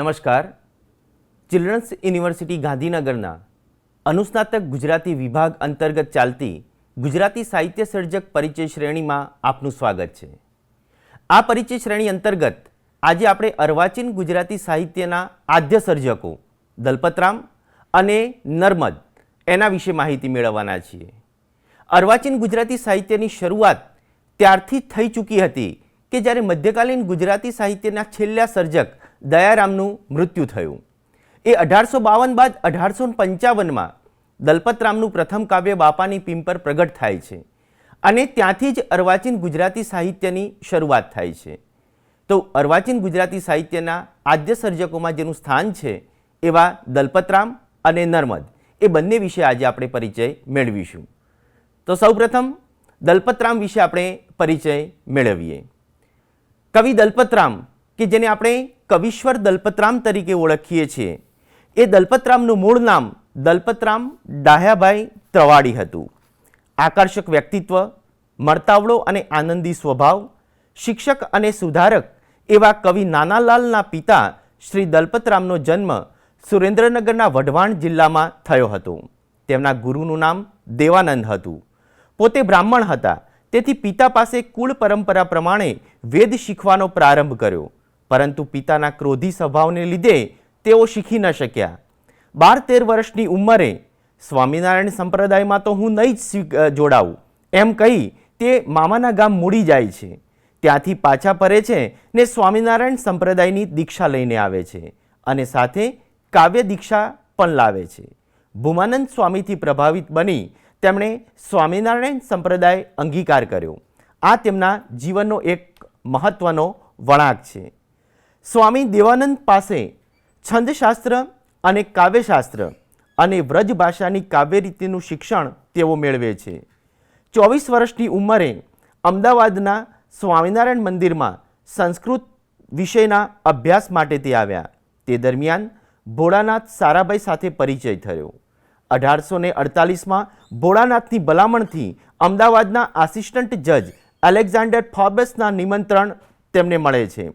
નમસ્કાર. Children's university ગાંધીનગરના અનુસ્નાતક ગુજરાતી વિભાગ અંતર્ગત ચાલતી ગુજરાતી સાહિત્ય સર્જક પરિચય શ્રેણીમાં આપનું સ્વાગત છે. આ પરિચય શ્રેણી અંતર્ગત આજે આપણે અર્વાચીન ગુજરાતી સાહિત્યના આદ્ય સર્જકો દલપતરામ અને નર્મદ એના વિશે માહિતી મેળવવાના છીએ. અર્વાચીન ગુજરાતી સાહિત્યની શરૂઆત ત્યારથી થઈ ચૂકી હતી કે જ્યારે મધ્યકાલીન ગુજરાતી સાહિત્યના છેલ્લા સર્જક દયારામનું મૃત્યુ થયું. એ 1852 બાદ 1855માં દલપતરામનું પ્રથમ કાવ્ય બાપાની પીંપર પ્રગટ થાય છે અને ત્યાંથી જ અર્વાચીન ગુજરાતી સાહિત્યની શરૂઆત થાય છે. તો અર્વાચીન ગુજરાતી સાહિત્યના આદ્ય સર્જકોમાં જેનું સ્થાન છે એવા દલપતરામ અને નર્મદ એ બંને વિશે આજે આપણે પરિચય મેળવીશું. તો સૌપ્રથમ દલપતરામ વિશે આપણે પરિચય મેળવીએ. કવિ દલપતરામ કે જેને આપણે કવિશ્વર દલપતરામ તરીકે ઓળખીએ છીએ, એ દલપતરામનું મૂળ નામ દલપતરામ ડાહ્યાભાઈ ત્રવાડી હતું. આકર્ષક વ્યક્તિત્વ, મળતાવડો અને આનંદી સ્વભાવ, શિક્ષક અને સુધારક એવા કવિ નાનાલાલના પિતા શ્રી દલપતરામનો જન્મ સુરેન્દ્રનગરના વઢવાણ જિલ્લામાં થયો હતો. તેમના ગુરુનું નામ દેવાનંદ હતું. પોતે બ્રાહ્મણ હતા, તેથી પિતા પાસે કુળ પરંપરા પ્રમાણે વેદ શીખવાનો પ્રારંભ કર્યો, પરંતુ પિતાના ક્રોધી સ્વભાવને લીધે તેઓ શીખી ન શક્યા. 12-13 વર્ષની ઉંમરે સ્વામિનારાયણ સંપ્રદાયમાં તો હું નહીં જ જોડાવું એમ કહી તે મામાના ગામ મૂડી જાય છે. ત્યાંથી પાછા ફરે છે ને સ્વામિનારાયણ સંપ્રદાયની દીક્ષા લઈને આવે છે અને સાથે કાવ્ય દીક્ષા પણ લાવે છે. ભૂમાનંદ સ્વામીથી પ્રભાવિત બની તેમણે સ્વામિનારાયણ સંપ્રદાય અંગીકાર કર્યો. આ તેમના જીવનનો એક મહત્વનો વળાંક છે. સ્વામી દેવાનંદ પાસે છંદશાસ્ત્ર અને કાવ્યશાસ્ત્ર અને વ્રજ ભાષાની કાવ્ય રીતિનું શિક્ષણ તેઓ મેળવે છે. 24 વર્ષની ઉંમરે અમદાવાદના સ્વામિનારાયણ મંદિરમાં સંસ્કૃત વિષયના અભ્યાસ માટે તે આવ્યા. તે દરમિયાન ભોળાનાથ સારાભાઈ સાથે પરિચય થયો. 1848માં ભોળાનાથની ભલામણથી અમદાવાદના આસિસ્ટન્ટ જજ એલેક્ઝાન્ડર ફોર્બસના નિમંત્રણ તેમને મળે છે.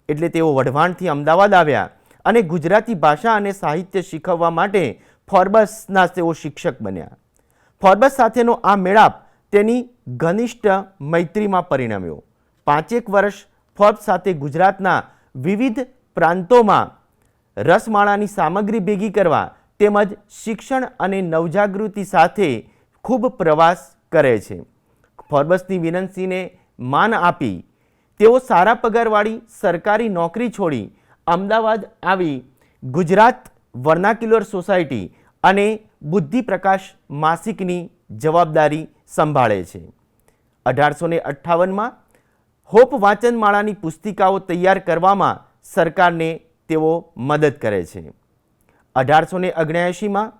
એટલે તેઓ વઢવાણથી અમદાવાદ આવ્યા અને ગુજરાતી ભાષા અને સાહિત્ય શીખવવા માટે ફોર્બસના તેઓ શિક્ષક બન્યા. ફોર્બસ સાથેનો આ મેળાપ તેની ઘનિષ્ઠ મૈત્રીમાં પરિણમ્યો. 5 વર્ષ ફોર્બસ સાથે ગુજરાતના વિવિધ પ્રાંતોમાં રસમાળાની સામગ્રી ભેગી કરવા તેમજ શિક્ષણ અને નવજાગૃતિ સાથે ખૂબ પ્રવાસ કરે છે. ફોર્બસની વિનંતીને માન આપી તેઓ સારા પગારવાળી સરકારી નોકરી છોડી અમદાવાદ આવી ગુજરાત વર્નાક્યુલર સોસાયટી અને બુદ્ધિ પ્રકાશ માસિકની જવાબદારી સંભાળે છે. 1858માં હોપ વાંચનમાળાની પુસ્તિકાઓ તૈયાર કરવામાં સરકારને તેઓ મદદ કરે છે. 1879માં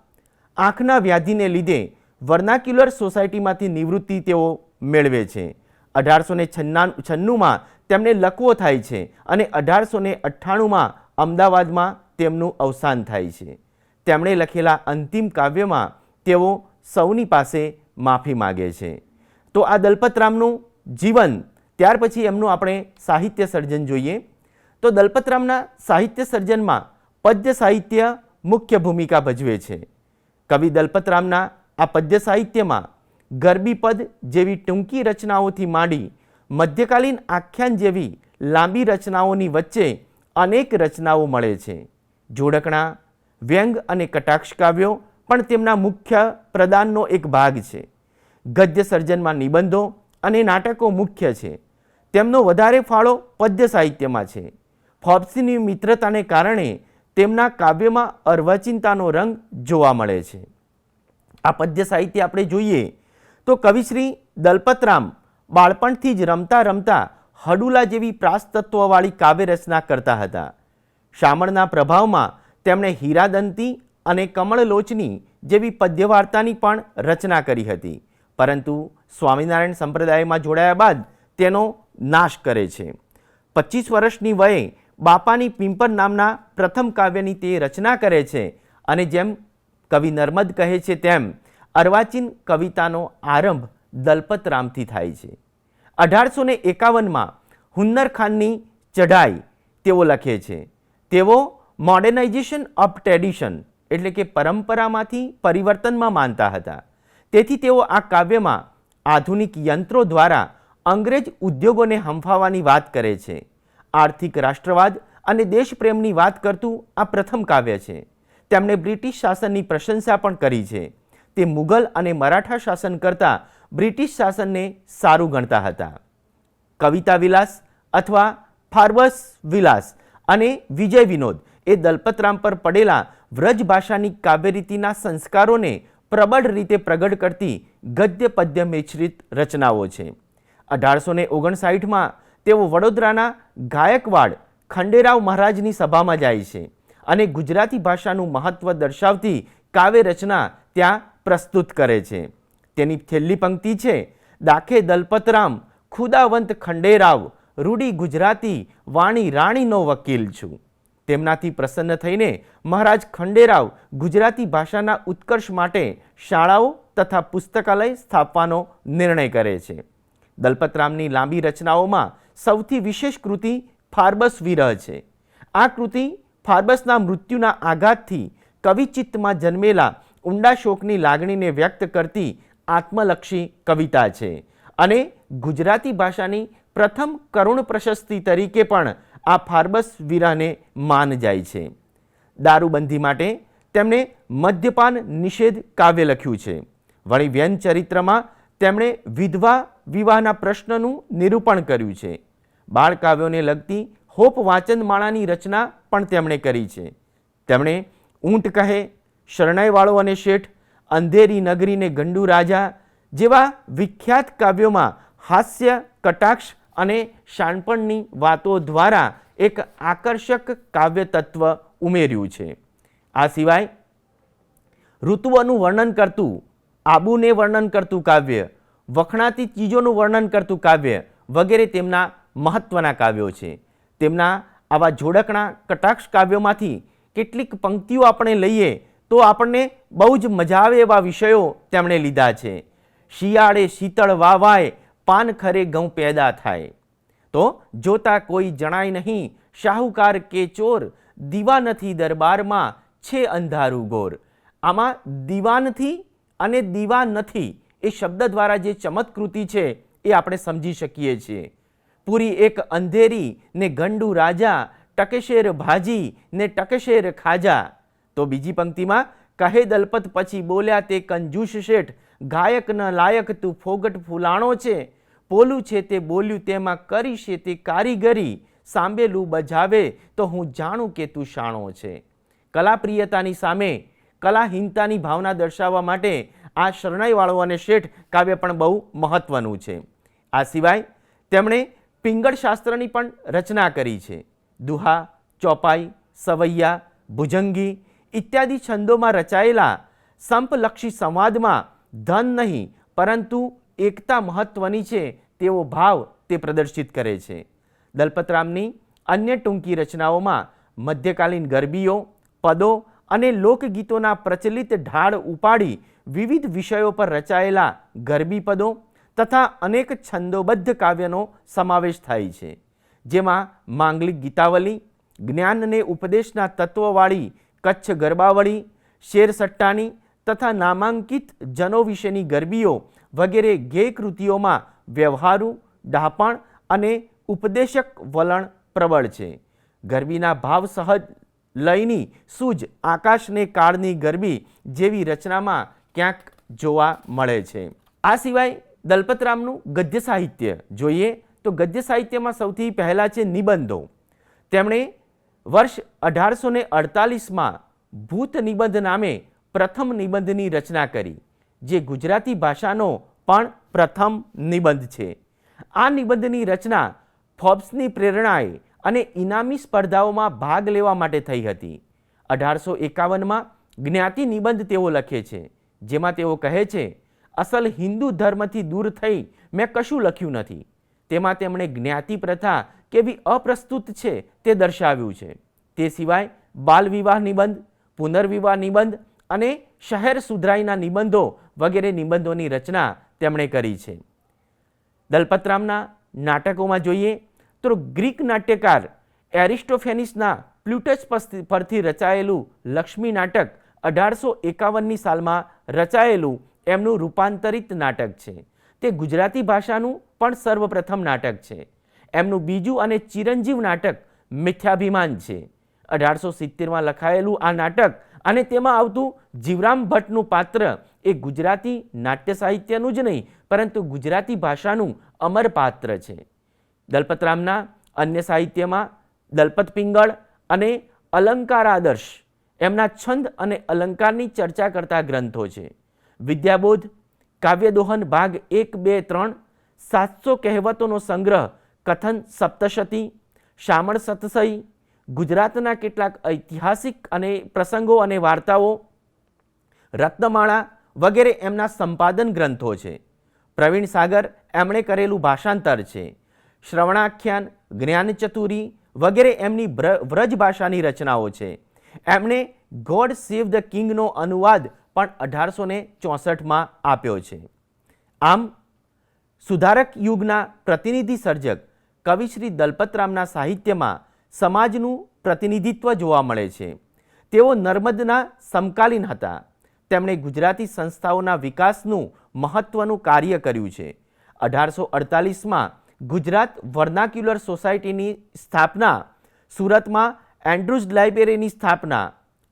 આંખના વ્યાધિને લીધે વર્નાક્યુલર સોસાયટીમાંથી નિવૃત્તિ તેઓ મેળવે છે. 1896માં તેમને લકવો થાય છે અને 1898માં અમદાવાદમાં તેમનું અવસાન થાય છે. તેમણે લખેલા અંતિમ કાવ્યમાં તેઓ સૌની પાસે માફી માગે છે. તો આ દલપતરામનું જીવન, ત્યાર પછી એમનું આપણે સાહિત્ય સર્જન જોઈએ. તો દલપતરામના સાહિત્ય સર્જનમાં પદ્ય સાહિત્ય મુખ્ય ભૂમિકા ભજવે છે. કવિ દલપતરામના આ પદ્ય સાહિત્યમાં ગરબીપદ જેવી ટૂંકી રચનાઓથી માંડી મધ્યકાલીન આખ્યાન જેવી લાંબી રચનાઓની વચ્ચે અનેક રચનાઓ મળે છે. જોડકણા, વ્યંગ અને કટાક્ષ કાવ્યો પણ તેમના મુખ્ય પ્રદાનનો એક ભાગ છે. ગદ્ય સર્જનમાં નિબંધો અને નાટકો મુખ્ય છે. તેમનો વધારે ફાળો પદ્ય સાહિત્યમાં છે. ફોર્બ્સની મિત્રતાને કારણે તેમના કાવ્યમાં અર્વાચીનતાનો રંગ જોવા મળે છે. આ પદ્ય સાહિત્ય આપણે જોઈએ તો કવિશ્રી દલપતરામ બાળપણથી જ રમતા રમતા હડુલા જેવી પ્રાસતત્વવાળી કાવ્ય રચના કરતા હતા. શામળના પ્રભાવમાં તેમણે હીરાદંતી અને કમળલોચની જેવી પદ્યવાર્તાની પણ રચના કરી હતી, પરંતુ સ્વામિનારાયણ સંપ્રદાયમાં જોડાયા બાદ તેનો નાશ કરે છે. 25 વર્ષની વયે બાપાની પીંપર નામના પ્રથમ કાવ્યની તે રચના કરે છે અને જેમ કવિ નર્મદ કહે છે તેમ અર્વાચીન કવિતાનો આરંભ દલપતરામથી થાય છે. 1851માં હુન્નર ખાનની ચઢાઈ તેઓ લખે છે. તેઓ મોડર્નાઇઝેશન ઓફ ટ્રેડિશન એટલે કે પરંપરામાંથી પરિવર્તનમાં માનતા હતા. તેથી તેઓ આ કાવ્યમાં આધુનિક યંત્રો દ્વારા અંગ્રેજ ઉદ્યોગોને હંફાવવાની વાત કરે છે. આર્થિક રાષ્ટ્રવાદ અને દેશપ્રેમની વાત કરતું આ પ્રથમ કાવ્ય છે. તેમણે બ્રિટિશ શાસનની પ્રશંસા પણ કરી છે. તે મુગલ અને મરાઠા શાસન કરતાં બ્રિટિશ શાસનને સારું ગણતા હતા. કવિતા વિલાસ અથવા ફાર્બસ વિલાસ અને વિજય વિનોદ એ દલપતરામ પર પડેલા વ્રજ ભાષાની કાવ્યરીતિના સંસ્કારોને પ્રબળ રીતે પ્રગટ કરતી ગદ્ય પદ્ય મિશ્રિત રચનાઓ છે. 1859માં તેઓ વડોદરાના ગાયકવાડ ખંડેરાવ મહારાજની સભામાં જાય છે અને ગુજરાતી ભાષાનું મહત્વ દર્શાવતી કાવ્ય રચના ત્યાં પ્રસ્તુત કરે છે. તેની છેલ્લી પંક્તિ છે, દાખે દલપતરામ ખુદાવંત ખંડેરાવ રૂડી ગુજરાતી વાણી રાણીનો વકીલ છું. તેમનાથી પ્રસન્ન થઈને મહારાજ ખંડેરાવ ગુજરાતી ભાષાના ઉત્કર્ષ માટે શાળાઓ તથા પુસ્તકાલય સ્થાપવાનો નિર્ણય કરે છે. દલપતરામની લાંબી રચનાઓમાં સૌથી વિશેષ કૃતિ ફાર્બસ વિરહ છે. આ કૃતિ ફાર્બસના મૃત્યુના આઘાતથી કવિચિત્તમાં જન્મેલા ઊંડા શોકની લાગણીને વ્યક્ત કરતી આત્મલક્ષી કવિતા છે અને ગુજરાતી ભાષાની પ્રથમ કરુણ પ્રશસ્તિ તરીકે પણ આ ફાર્બસ વિરહને માન જાય છે. દારૂબંધી માટે તેમણે મદ્યપાન નિષેધ કાવ્ય લખ્યું છે. વળી વ્યન ચરિત્રમાં તેમણે વિધવા વિવાહના પ્રશ્નનું નિરૂપણ કર્યું છે. બાળકાવ્યોને લગતી હોપ વાચનમાળાની રચના પણ તેમણે કરી છે. તેમણે ઊંટ કહે, શરણાઈવાળો અને શેઠ, અંધેરી નગરીને ગંડુ રાજા જેવા વિખ્યાત કાવ્યોમાં હાસ્ય, કટાક્ષ અને શાણપણની વાતો દ્વારા એક આકર્ષક કાવ્ય તત્વ ઉમેર્યું છે. આ સિવાય ઋતુઓનું વર્ણન કરતું, આબુને વર્ણન કરતું કાવ્ય, વખણાતી ચીજોનું વર્ણન કરતું કાવ્ય વગેરે તેમના મહત્વના કાવ્યો છે. તેમના આવા જોડકણા કટાક્ષ કાવ્યોમાંથી કેટલીક પંક્તિઓ આપણે લઈએ તો આપણને બહુ જ મજા આવે એવા વિષયો તેમણે લીધા છે. શિયાળે શીતળ વાવાય, પાન ખરે ઘઉં પેદા થાય. તો જોતા કોઈ જણાય નહીં, શાહુકાર કે ચોર, દીવા નથી દરબારમાં, છે અંધારું ગોર. આમાં દીવાનથી અને દીવા નથી એ શબ્દ દ્વારા જે ચમત્કૃતિ છે એ આપણે સમજી શકીએ છીએ. પૂરી એક અંધેરી ને ગંડુ રાજા, ટકેશેર ભાજી ને ટકેશેર ખાજા. તો બીજી પંક્તિમાં કહે દલપત પછી બોલ્યા તે કંજૂસ શેઠ, ગાયક ન લાયક તું ફોગટ ફૂલાણો છે, પોલું છે તે બોલ્યું તેમાં કરી છે તે કારીગરી, સાંભેલું બજાવે તો હું જાણું કે તું શાણો છે. કલાપ્રિયતાની સામે કલાહીનતાની ભાવના દર્શાવવા માટે આ શરણાઈવાળો અને શેઠ કાવ્ય પણ બહુ મહત્વનું છે. આ સિવાય તેમણે પિંગળ શાસ્ત્રની પણ રચના કરી છે. દુહા, ચોપાઈ, સવૈયા, ભુજંગી ઇત્યાદિ છંદોમાં રચાયેલા સંપલક્ષી સંવાદમાં ધન નહીં પરંતુ એકતા મહત્વની છે તેવો ભાવ તે પ્રદર્શિત કરે છે. દલપતરામની અન્ય ટૂંકી રચનાઓમાં મધ્યકાલીન ગરબીઓ, પદો અને લોકગીતોના પ્રચલિત ઢાળ ઉપાડી વિવિધ વિષયો પર રચાયેલા ગરબી પદો તથા અનેક છંદોબદ્ધ કાવ્યનો સમાવેશ થાય છે. જેમાં માંગલિક ગીતાવલી, જ્ઞાન અને ઉપદેશના તત્વવાળી કચ્છ ગરબાવળી, શેરસટ્ટાની તથા નામાંકિત જનો વિશેની ગરબીઓ વગેરે ગેય કૃતિઓમાં વ્યવહારુ, ડહાપણ અને ઉપદેશક વલણ પ્રબળ છે. ગરબીના ભાવ સહજ લયની સૂઝ આકાશને કાળની ગરબી જેવી રચનામાં ક્યાંક જોવા મળે છે. આ સિવાય દલપતરામનું ગદ્ય સાહિત્ય જોઈએ તો ગદ્ય સાહિત્યમાં સૌથી પહેલાં છે નિબંધો. તેમણે વર્ષ 1848માં ભૂત નિબંધ નામે પ્રથમ નિબંધની રચના કરી, જે ગુજરાતી ભાષાનો પણ પ્રથમ નિબંધ છે. આ નિબંધની રચના ફોર્બ્સની પ્રેરણાએ અને ઇનામી સ્પર્ધાઓમાં ભાગ લેવા માટે થઈ હતી. 1851માં જ્ઞાતિ નિબંધ તેઓ લખે છે, જેમાં તેઓ કહે છે, અસલ હિન્દુ ધર્મથી દૂર થઈ મેં કશું લખ્યું નથી. તેમાં તેમણે જ્ઞાતિ પ્રથા કેવી અપ્રસ્તુત છે તે દર્શાવ્યું છે. તે સિવાય બાલ વિવાહ નિબંધ, પુનર્વિવાહ નિબંધ અને શહેર સુધરાઈના નિબંધો વગેરે નિબંધોની રચના તેમણે કરી છે. દલપતરામના નાટકોમાં જોઈએ તો ગ્રીક નાટ્યકાર એરિસ્ટોફેનિસના પ્લુટસ પરથી રચાયેલું લક્ષ્મી નાટક 1851ની સાલમાં રચાયેલું એમનું રૂપાંતરિત નાટક છે. તે ગુજરાતી ભાષાનું પણ સર્વપ્રથમ નાટક છે. એમનું બીજું અને ચિરંજીવ નાટક મિથ્યાભિમાન છે. 1870માં લખાયેલું આ નાટક અને તેમાં આવતું જીવરામ ભટ્ટનું પાત્ર એ ગુજરાતી નાટ્ય સાહિત્યનું જ નહીં પરંતુ ગુજરાતી ભાષાનું અમર પાત્ર છે. દલપતરામના અન્ય સાહિત્યમાં દલપત પિંગળ અને અલંકાર આદર્શ એમના છંદ અને અલંકારની ચર્ચા કરતા ગ્રંથો છે. વિદ્યાબોધ, કાવ્યદોહન ભાગ 1, 2, 3, 700 કહેવતોનો સંગ્રહ, કથન સપ્તશતી, શામળ સતસઈ, ગુજરાતના કેટલાક ઐતિહાસિક અને પ્રસંગો અને વાર્તાઓ, રત્નમાળા વગેરે એમના સંપાદન ગ્રંથો છે. પ્રવીણ સાગર એમણે કરેલું ભાષાંતર છે. શ્રવણાખ્યાન, જ્ઞાનચતુરી વગેરે એમની વ્રજ ભાષાની રચનાઓ છે. એમણે ગોડ સેવ ધ કિંગનો અનુવાદ પણ 1864માં આપ્યો છે. આમ સુધારક યુગના પ્રતિનિધિ સર્જક કવિ શ્રી દલપતરામના સાહિત્યમાં સમાજનું પ્રતિનિધિત્વ જોવા મળે છે. તેઓ નર્મદના સમકાલીન હતા. તેમણે ગુજરાતી સંસ્થાઓના વિકાસનું મહત્વનું કાર્ય કર્યું છે. 1848માં ગુજરાત વર્નાક્યુલર સોસાયટીની સ્થાપના, સુરતમાં એન્ડ્રુઝ લાઇબ્રેરીની સ્થાપના,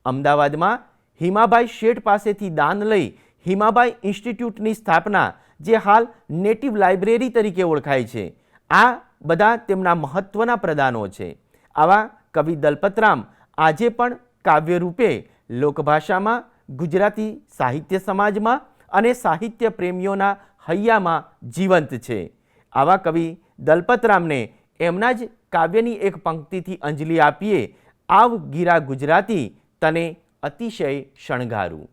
અમદાવાદમાં હિમાભાઈ શેઠ પાસેથી દાન લઈ હિમાભાઈ ઇન્સ્ટિટ્યૂટની સ્થાપના, જે હાલ નેટિવ લાઇબ્રેરી તરીકે ઓળખાય છે. આ બધા તેમના મહત્વના પ્રદાનો છે. આવા કવિ દલપતરામ આજે પણ કાવ્યરૂપે લોકભાષામાં, ગુજરાતી સાહિત્ય સમાજમાં અને સાહિત્ય પ્રેમીઓના હૈયામાં જીવંત છે. આવા કવિ દલપતરામને એમના જ કાવ્યની એક પંક્તિથી અંજલિ આપીએ. આવ ગીરા ગુજરાતી તને અતિશય શણગારું.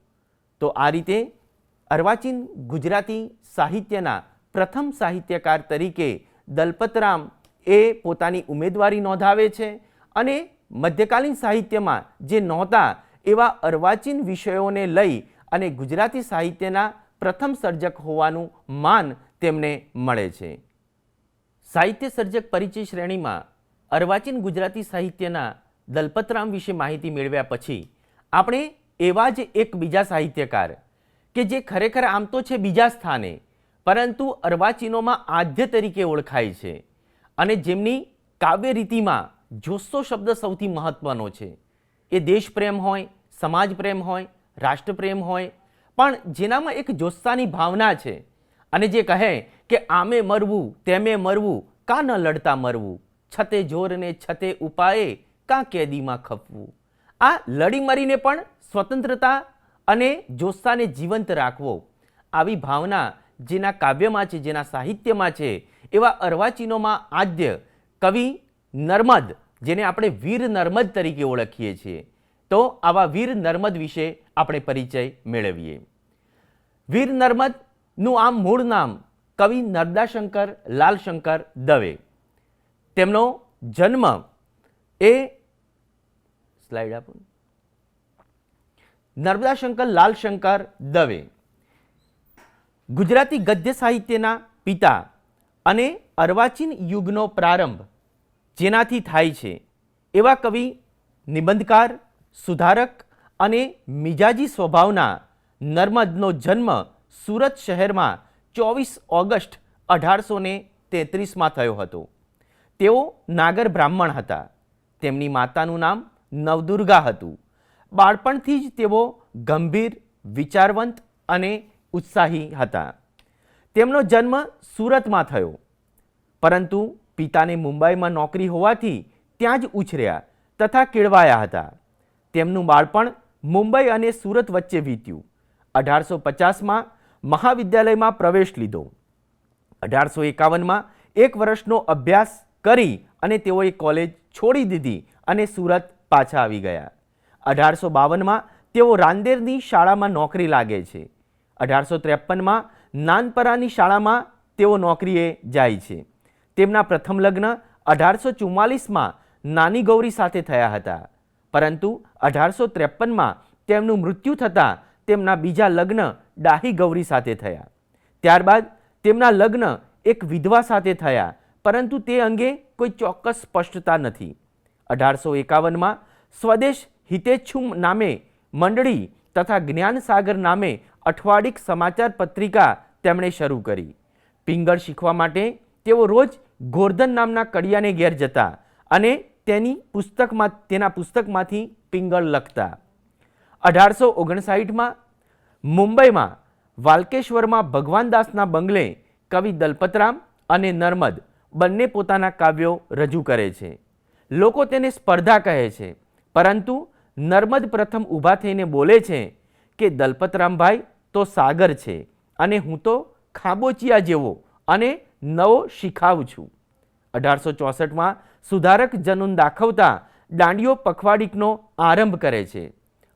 તો આ રીતે અર્વાચીન ગુજરાતી સાહિત્યના પ્રથમ સાહિત્યકાર તરીકે દલપતરામ એ પોતાની ઉમેદવારી નોંધાવે છે અને મધ્યકાલીન સાહિત્યમાં જે નહોતા એવા અર્વાચીન વિષયોને લઈ અને ગુજરાતી સાહિત્યના પ્રથમ સર્જક હોવાનું માન તેમને મળે છે. સાહિત્ય સર્જક પરિચય શ્રેણીમાં અર્વાચીન ગુજરાતી સાહિત્યના દલપતરામ વિશે માહિતી મેળવ્યા પછી આપણે એવા જ એક બીજા સાહિત્યકાર કે જે ખરેખર આમ તો છે બીજા સ્થાને પરંતુ અર્વાચીનોમાં આદ્ય તરીકે ઓળખાય છે અને જેમની કાવ્ય રીતિમાં જોસ્સો શબ્દ સૌથી મહત્વનો છે. એ દેશપ્રેમ હોય, સમાજપ્રેમ હોય, રાષ્ટ્રપ્રેમ હોય, પણ જેનામાં એક જોસ્સાની ભાવના છે અને જે કહે કે આમે મરવું તેમે મરવું કા ન લડતા મરવું, છતે જોરને છતે ઉપાયે કા કેદીમાં ખપવું. આ લડી મરીને પણ સ્વતંત્રતા અને જોસ્સાને જીવંત રાખવો, આવી ભાવના જેના કાવ્યમાં છે, જેના સાહિત્યમાં છે, એવા અર્વાચીનોમાં આદ્ય કવિ નર્મદ, જેને આપણે વીર નર્મદ તરીકે ઓળખીએ છીએ. તો આવા વીર નર્મદ વિશે આપણે પરિચય મેળવીએ. વીર નર્મદનું આમ મૂળ નામ કવિ નર્મદાશંકર લાલશંકર દવે. તેમનો જન્મ એ સ્લાઇડ આપો. નર્મદાશંકર લાલશંકર દવે ગુજરાતી ગદ્ય સાહિત્યના પિતા અને અર્વાચીન યુગનો પ્રારંભ જેનાથી થાય છે એવા કવિ, નિબંધકાર, સુધારક અને મિજાજી સ્વભાવના નર્મદનો જન્મ સુરત શહેરમાં 24 ઓગસ્ટ 1833માં થયો હતો. તેઓ નાગર બ્રાહ્મણ હતા. તેમની માતાનું નામ નવદુર્ગા હતું. બાળપણથી જ તેઓ ગંભીર, વિચારવંત અને ઉત્સાહી હતા. તેમનો જન્મ સુરતમાં થયો પરંતુ પિતાને મુંબઈમાં નોકરી હોવાથી ત્યાં જ ઉછર્યા તથા કેળવાયા હતા. તેમનું બાળપણ મુંબઈ અને સુરત વચ્ચે વીત્યું. 1850માં મહાવિદ્યાલયમાં પ્રવેશ લીધો. 1851માં 1 વર્ષનો અભ્યાસ કરી અને તેઓએ કોલેજ છોડી દીધી અને સુરત પાછા આવી ગયા. 1852માં તેઓ રાંદેરની શાળામાં નોકરી લાગે છે. 1853માં નાનપરાની શાળામાં તેઓ નોકરીએ જાય છે. તેમના પ્રથમ લગ્ન 1844માં નાની ગૌરી સાથે થયા હતા પરંતુ 1853માં તેમનું મૃત્યુ થતાં તેમના બીજા લગ્ન ડાહી ગૌરી સાથે થયા. ત્યારબાદ તેમના લગ્ન એક વિધવા સાથે થયા પરંતુ તે અંગે કોઈ ચોક્કસ સ્પષ્ટતા નથી. 1851માં સ્વદેશ હિતેચ્છુ નામે મંડળી તથા જ્ઞાનસાગર નામે અઠવાડિક સમાચાર પત્રિકા તેમણે શરૂ કરી. પિંગળ શીખવા માટે તેઓ રોજ ગોરધન નામના કડિયાને ઘેર જતા અને તેના પુસ્તકમાંથી પિંગળ લખતા. 1859માં મુંબઈમાં વાલ્કેશ્વરમાં ભગવાનદાસના બંગલે કવિ દલપતરામ અને નર્મદ બંને પોતાના કાવ્યો રજૂ કરે છે. લોકો તેને સ્પર્ધા કહે છે, પરંતુ નર્મદ પ્રથમ ઊભા થઈને બોલે છે કે દલપતરામભાઈ તો સાગર છે અને હું તો ખાબોચિયા જેવો અને નવો શીખાવું છું. 1864માં સુધારક જનૂન દાખવતા દાંડિયો પખવાડિકનો આરંભ કરે છે.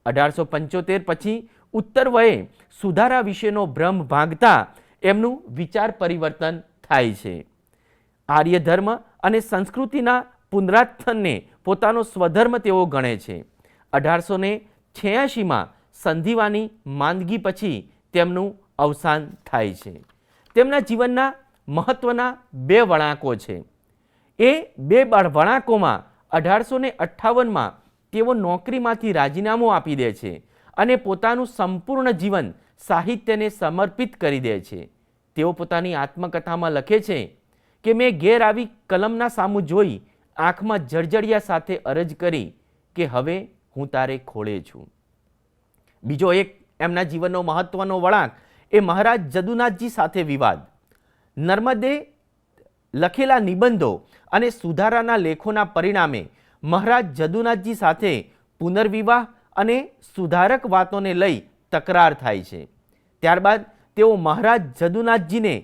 1875 પછી ઉત્તર વયે સુધારા વિશેનો ભ્રમ ભાંગતા એમનું વિચાર પરિવર્તન થાય છે. આર્ય ધર્મ અને સંસ્કૃતિના પુનરાથનને પોતાનો સ્વધર્મ તેઓ ગણે છે. 1886માં સંધિવાની માંદગી પછી તેમનું અવસાન થાય છે. તેમના જીવનના મહત્વના 2 વળાંકો છે. એ 2 વળાંકોમાં 1858માં તેઓ નોકરીમાંથી રાજીનામું આપી દે છે અને પોતાનું સંપૂર્ણ જીવન સાહિત્યને સમર્પિત કરી દે છે. તેઓ પોતાની આત્મકથામાં લખે છે કે મેં ઘેર આવી કલમના સામું જોઈ આંખમાં જળજળિયા સાથે અરજ કરી કે હવે હું તારે ખોળે છું. બીજો એક એમના જીવનનો મહત્વનો વળાંક એ મહારાજ જદુનાથજી સાથે વિવાદ. નર્મદે લખેલા નિબંધો અને સુધારાના લેખોના પરિણામે મહારાજ જદુનાથજી સાથે પુનર્વિવાહ અને સુધારક વાતોને લઈ તકરાર થાય છે. ત્યારબાદ તેઓ મહારાજ જદુનાથજીને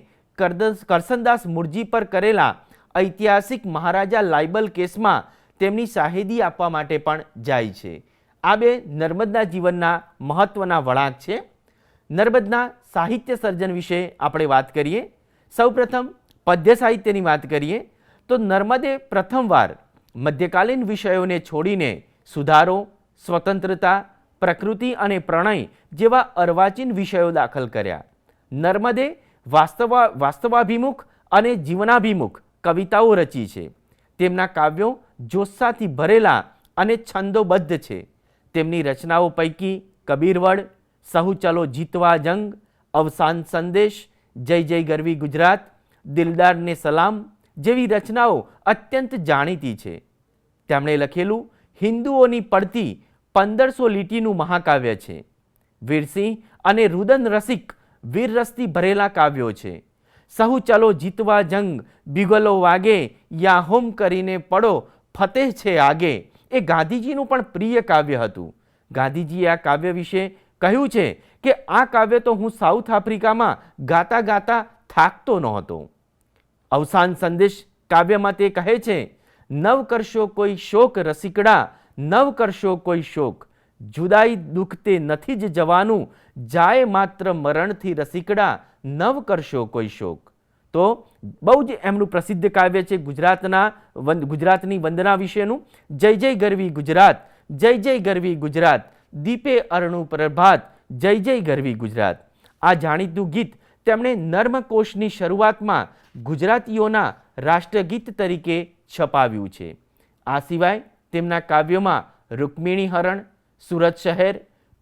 કરસનદાસ મુરજી પર કરેલા ઐતિહાસિક મહારાજા લાયબલ કેસમાં તેમની શાહેદી આપવા માટે પણ જાય છે. આ 2 નર્મદના જીવનના મહત્વના વળાંક છે. નર્મદના સાહિત્ય સર્જન વિશે આપણે વાત કરીએ. સૌપ્રથમ પદ્ય સાહિત્યની વાત કરીએ તો નર્મદે પ્રથમવાર મધ્યકાલીન વિષયોને છોડીને સુધારો, સ્વતંત્રતા, પ્રકૃતિ અને પ્રણય જેવા અર્વાચીન વિષયો દાખલ કર્યા. નર્મદે વાસ્તવાભિમુખ અને જીવનાભિમુખ કવિતાઓ રચી છે. તેમના કાવ્યો જોસ્સાથી ભરેલા અને છંદોબદ્ધ છે. તેમની રચનાઓ પૈકી કબીરવડ, સહુ ચલો જીતવા જંગ, અવસાન સંદેશ, જય જય ગરવી ગુજરાત, દિલદાર ને સલામ જેવી રચનાઓ અત્યંત જાણીતી છે. તેમણે લખેલું હિન્દુઓની પડતી 1500 લીટીનું મહાકાવ્ય છે. વીરસિંહ અને રુદન રસિક વીરરસથી ભરેલા કાવ્યો છે. સહુ ચલો જીતવા જંગ, બિગલો વાગે, યા હોમ કરીને પડો, ફતેહ છે આગે એ ગાંધીજીનું પણ પ્રિય કાવ્ય હતું. ગાંધીજીએ આ કાવ્ય વિશે કહ્યું છે કે આ કાવ્ય તો હું સાઉથ આફ્રિકામાં ગાતા ગાતા થાકતો નહોતો. અવસાન સંદેશ કાવ્યમાં તે કહે છે, નવ કરશો કોઈ શોક રસિકડા, નવ કરશો કોઈ શોક, જુદાઈ દુઃખ તે નથી જ જવાનું, જાય માત્ર મરણથી રસિકડા, નવ કરશો કોઈ શોક. તો બહુ જ એમનું પ્રસિદ્ધ કાવ્ય છે ગુજરાતની વંદના વિશેનું, જય જય ગરવી ગુજરાત, જય જય ગરવી ગુજરાત, દીપે અરણું પ્રભાત, જય જય ગરવી ગુજરાત. આ જાણીતું ગીત તેમણે નર્મકોશની શરૂઆતમાં ગુજરાતીઓના રાષ્ટ્રગીત તરીકે છપાવ્યું છે. આ સિવાય તેમના કાવ્યોમાં રૂકમિણી હરણ, સુરત શહેર,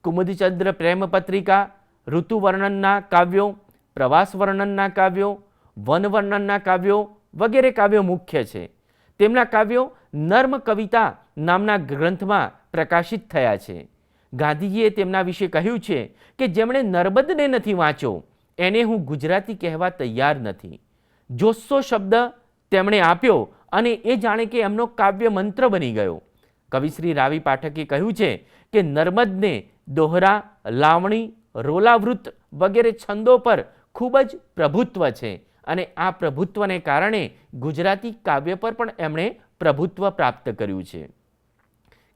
કુમુદચંદ્ર પ્રેમ પત્રિકા, ઋતુ વર્ણનના કાવ્યો, પ્રવાસ વર્ણનના કાવ્યો, વન વર્ણનના કાવ્યો વગેરે કાવ્યો મુખ્ય છે. તેમના કાવ્યો નર્મ કવિતા નામના ગ્રંથમાં પ્રકાશિત થયા છે. ગાંધીજીએ તેમના વિશે કહ્યું છે કે જેમણે નર્મદને નથી વાંચ્યો એને હું ગુજરાતી કહેવા તૈયાર નથી. જોસ્સો શબ્દ તેમણે આપ્યો અને એ જાણે કે એમનો કાવ્ય મંત્ર બની ગયો. કવિશ્રી રાવી પાઠકે કહ્યું છે કે નર્મદને દોહરા, લાવણી, રોલાવૃત વગેરે છંદો પર ખૂબ જ પ્રભુત્વ છે અને આ પ્રભુત્વને કારણે ગુજરાતી કાવ્ય પર પણ એમણે પ્રભુત્વ પ્રાપ્ત કર્યું છે.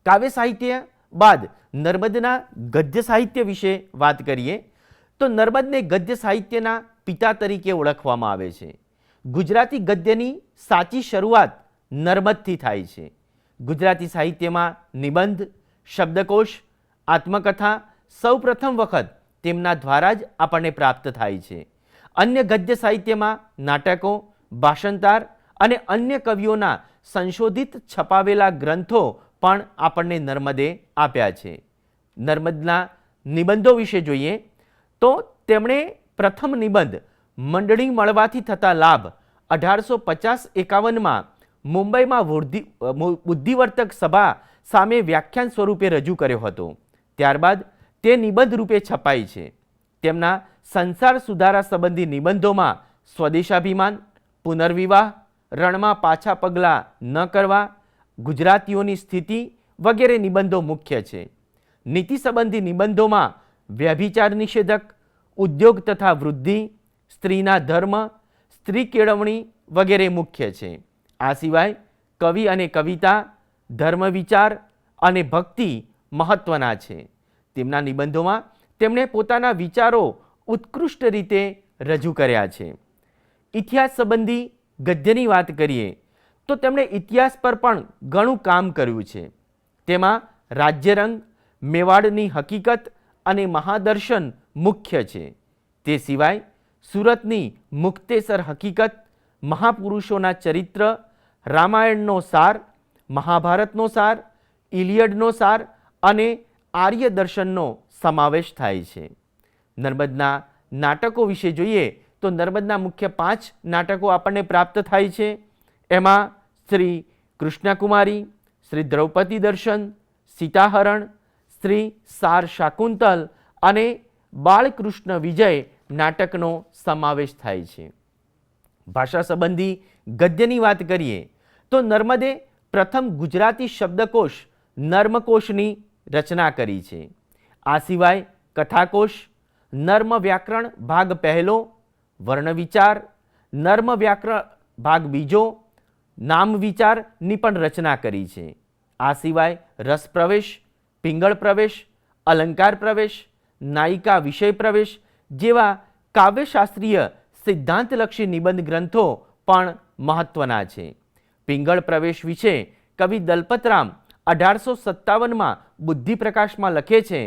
કાવ્ય સાહિત્ય બાદ નર્મદના ગદ્ય સાહિત્ય વિશે વાત કરીએ તો નર્મદને ગદ્ય સાહિત્યના પિતા તરીકે ઓળખવામાં આવે છે. ગુજરાતી ગદ્યની સાચી શરૂઆત નર્મદથી થાય છે. ગુજરાતી સાહિત્યમાં નિબંધ, શબ્દકોશ, આત્મકથા સૌ પ્રથમ વખત તેમના દ્વારા જ આપણને પ્રાપ્ત થાય છે. અન્ય ગદ્ય સાહિત્યમાં નાટકો, ભાષાંતર અને અન્ય કવિઓના સંશોધિત છપાવેલા ગ્રંથો પણ આપણને નર્મદે આપ્યા છે. નર્મદના નિબંધો વિશે જોઈએ તો તેમણે પ્રથમ નિબંધ મંડળી મળવાથી થતા લાભ 1850-51માં મુંબઈમાં બુદ્ધિવર્તક સભા સામે વ્યાખ્યાન સ્વરૂપે રજૂ કર્યો હતો. ત્યારબાદ તે નિબંધ રૂપે છપાઈ છે. તેમના સંસાર સુધારા સંબંધી નિબંધોમાં સ્વદેશાભિમાન, પુનર્વિવાહ, રણમાં પાછા પગલાં ન કરવા, ગુજરાતીઓની સ્થિતિ વગેરે નિબંધો મુખ્ય છે. નીતિ સંબંધી નિબંધોમાં વ્યભિચાર નિષેધક, ઉદ્યોગ તથા વૃદ્ધિ, સ્ત્રીના ધર્મ, સ્ત્રી કેળવણી વગેરે મુખ્ય છે. આ સિવાય કવિ અને કવિતા, ધર્મ વિચાર અને ભક્તિ મહત્વના છે. તેમના નિબંધોમાં તેમણે પોતાના વિચારો ઉત્કૃષ્ટ રીતે રજૂ કર્યા છે. ઇતિહાસ સંબંધી ગદ્યની વાત કરીએ તો તેમણે ઇતિહાસ પર પણ ઘણું કામ કર્યું છે. તેમાં રાજ્યરંગ, મેવાડની હકીકત અને મહાદર્શન મુખ્ય છે. તે સિવાય સુરતની મુક્તેસર હકીકત, મહાપુરુષોના ચરિત્ર, રામાયણનો સાર, મહાભારતનો સાર, ઇલિયડનો સાર અને આર્ય દર્શનનો સમાવેશ થાય છે. નર્મદના નાટકો વિશે જોઈએ તો નર્મદના મુખ્ય 5 નાટકો આપણને પ્રાપ્ત થાય છે. એમાં શ્રી કૃષ્ણકુમારી, શ્રી દ્રૌપદી દર્શન, સીતાહરણ, શ્રી સાર શાકુંતલ અને બાળકૃષ્ણ વિજય નાટકનો સમાવેશ થાય છે. ભાષા સંબંધી ગદ્યની વાત કરીએ તો નર્મદે પ્રથમ ગુજરાતી શબ્દકોશ નર્મકોશની રચના કરી છે. આ સિવાય કથાકોશ, નર્મ વ્યાકરણ ભાગ પહેલો, વર્ણ વિચાર, નર્મ વ્યાકરણ ભાગ બીજો, નામ વિચારની પણ રચના કરી છે. આ સિવાય રસ પ્રવેશ, પિંગળ પ્રવેશ, અલંકાર પ્રવેશ, નાયિકા વિષય પ્રવેશ જેવા કાવ્યશાસ્ત્રીય સિદ્ધાંતલક્ષી નિબંધ ગ્રંથો પણ મહત્વના છે. પિંગળ પ્રવેશ વિશે કવિ દલપતરામ 1857માં બુદ્ધિપ્રકાશમાં લખે છે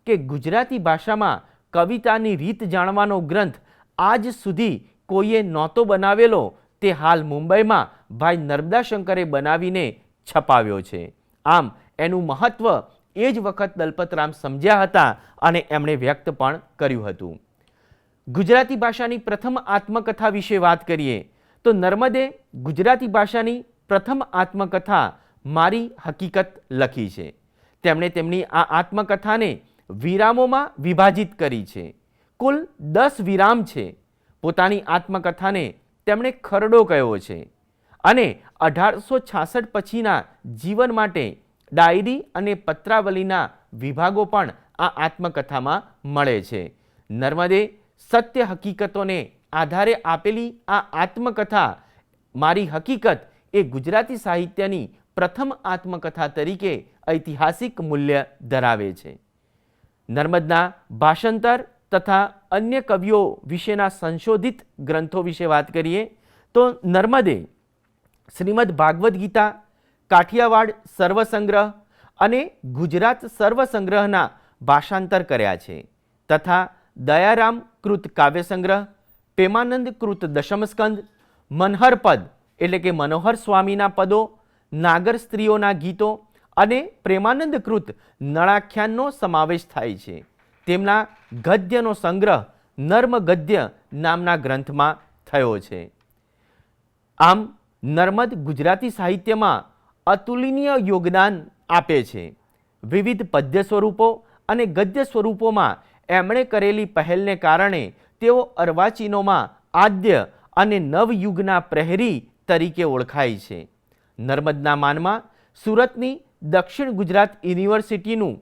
કે ગુજરાતી ભાષામાં કવિતાની રીત જાણવાનો ગ્રંથ આજ સુધી કોઈએ નહોતો બનાવેલો, તે હાલ મુંબઈમાં ભાઈ નર્મદાશંકરે બનાવીને છપાવ્યો છે. આમ એનું મહત્વ એ જ વખત દલપતરામ સમજ્યા હતા અને એમણે વ્યક્ત પણ કર્યું હતું. ગુજરાતી ભાષાની પ્રથમ આત્મકથા વિશે વાત કરીએ તો નર્મદે ગુજરાતી ભાષાની પ્રથમ આત્મકથા મારી હકીકત લખી છે. તેમણે તેમની આ આત્મકથાને વિરામોમાં વિભાજિત કરી છે. કુલ 10 વિરામ છે. પોતાની આત્મકથાને તેમણે ખરડો કહ્યો છે અને 1866 પછીના જીવન માટે ડાયરી અને પત્રાવલીના વિભાગો પણ આ આત્મકથામાં મળે છે. નર્મદે સત્ય હકીકતોને આધારે આપેલી આ આત્મકથા મારી હકીકત એ ગુજરાતી સાહિત્યની પ્રથમ આત્મકથા તરીકે ઐતિહાસિક મૂલ્ય ધરાવે છે. નર્મદના ભાષાંતર તથા અન્ય કવિઓ વિશેના સંશોધિત ગ્રંથો વિશે વાત કરીએ તો નર્મદે શ્રીમદ ભાગવદ્ ગીતા, કાઠિયાવાડ સર્વસંગ્રહ અને ગુજરાત સર્વસંગ્રહના ભાષાંતર કર્યા છે તથા દયારામ કૃત કાવ્યસંગ્રહ, પ્રેમાનંદ કૃત દશમસ્કંદ, મનહરપદ એટલે કે મનોહર સ્વામીના પદો, નાગર સ્ત્રીઓના ગીતો અને પ્રેમાનંદ કૃત નળાખ્યાનનો સમાવેશ થાય છે. તેમના ગદ્યનો સંગ્રહ નર્મ ગદ્ય નામના ગ્રંથમાં થયો છે. આમ નર્મદ ગુજરાતી સાહિત્યમાં અતુલનીય યોગદાન આપે છે. વિવિધ પદ્ય સ્વરૂપો અને ગદ્ય સ્વરૂપોમાં એમણે કરેલી પહેલને કારણે તેઓ અર્વાચીનોમાં આદ્ય અને નવયુગના પ્રહરી તરીકે ઓળખાય છે. નર્મદના માનમાં સુરતની દક્ષિણ ગુજરાત યુનિવર્સિટીનું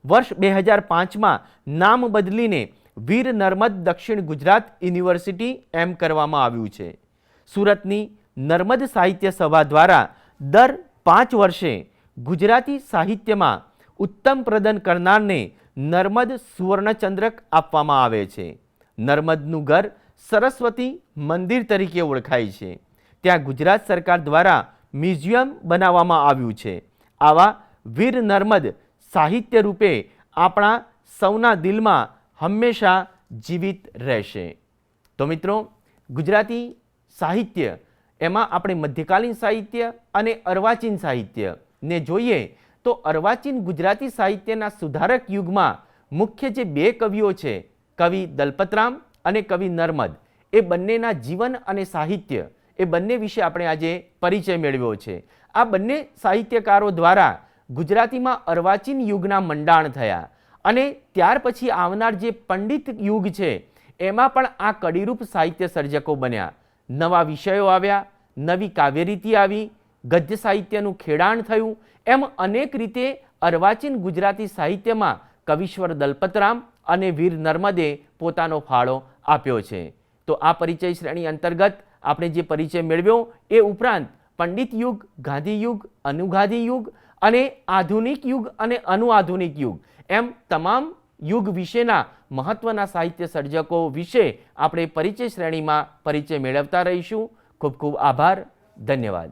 વર્ષ 2005માં નામ બદલીને વીર નર્મદ દક્ષિણ ગુજરાત યુનિવર્સિટી એમ કરવામાં આવ્યું છે. સુરતની નર્મદ સાહિત્ય સભા દ્વારા દર 5 વર્ષે ગુજરાતી સાહિત્યમાં ઉત્તમ પ્રદાન કરનારને નર્મદ સુવર્ણચંદ્રક આપવામાં આવે છે. નર્મદનું ઘર સરસ્વતી મંદિર તરીકે ઓળખાય છે. ત્યાં ગુજરાત સરકાર દ્વારા મ્યુઝિયમ બનાવવામાં આવ્યું છે. આવા વીર નર્મદ સાહિત્ય રૂપે આપણા સૌના દિલમાં હંમેશા જીવિત રહેશે. તો મિત્રો, ગુજરાતી સાહિત્ય એમાં આપણે મધ્યકાલીન સાહિત્ય અને અર્વાચીન સાહિત્યને જોઈએ તો અર્વાચીન ગુજરાતી સાહિત્યના સુધારક યુગમાં મુખ્ય જે બે કવિઓ છે, કવિ દલપતરામ અને કવિ નર્મદ, એ બંનેના જીવન અને સાહિત્ય એ બંને વિશે આપણે આજે પરિચય મેળવ્યો છે. આ બંને સાહિત્યકારો દ્વારા ગુજરાતીમાં અર્વાચીન યુગના મંડાણ થયા અને ત્યાર પછી આવનાર જે પંડિત યુગ છે એમાં પણ આ કડીરૂપ સાહિત્ય સર્જકો બન્યા. નવા વિષયો આવ્યા, નવી કાવ્યરીતિ આવી, ગદ્ય સાહિત્યનું ખેડાણ થયું. એમ અનેક રીતે અર્વાચીન ગુજરાતી સાહિત્યમાં કવિશ્વર દલપતરામ અને વીર નર્મદે પોતાનો ફાળો આપ્યો છે. તો આ પરિચય શ્રેણી અંતર્ગત આપણે જે પરિચય મેળવ્યો એ ઉપરાંત પંડિત યુગ, ગાંધી યુગ, અનુગાંધી યુગ અને આધુનિક યુગ અને અનુઆધુનિક યુગ એમ તમામ યુગ વિશેના મહત્વના સાહિત્ય સર્જકો વિશે આપણે પરિચય શ્રેણીમાં પરિચય મેળવતા રહીશું. ખૂબ ખૂબ આભાર. ધન્યવાદ.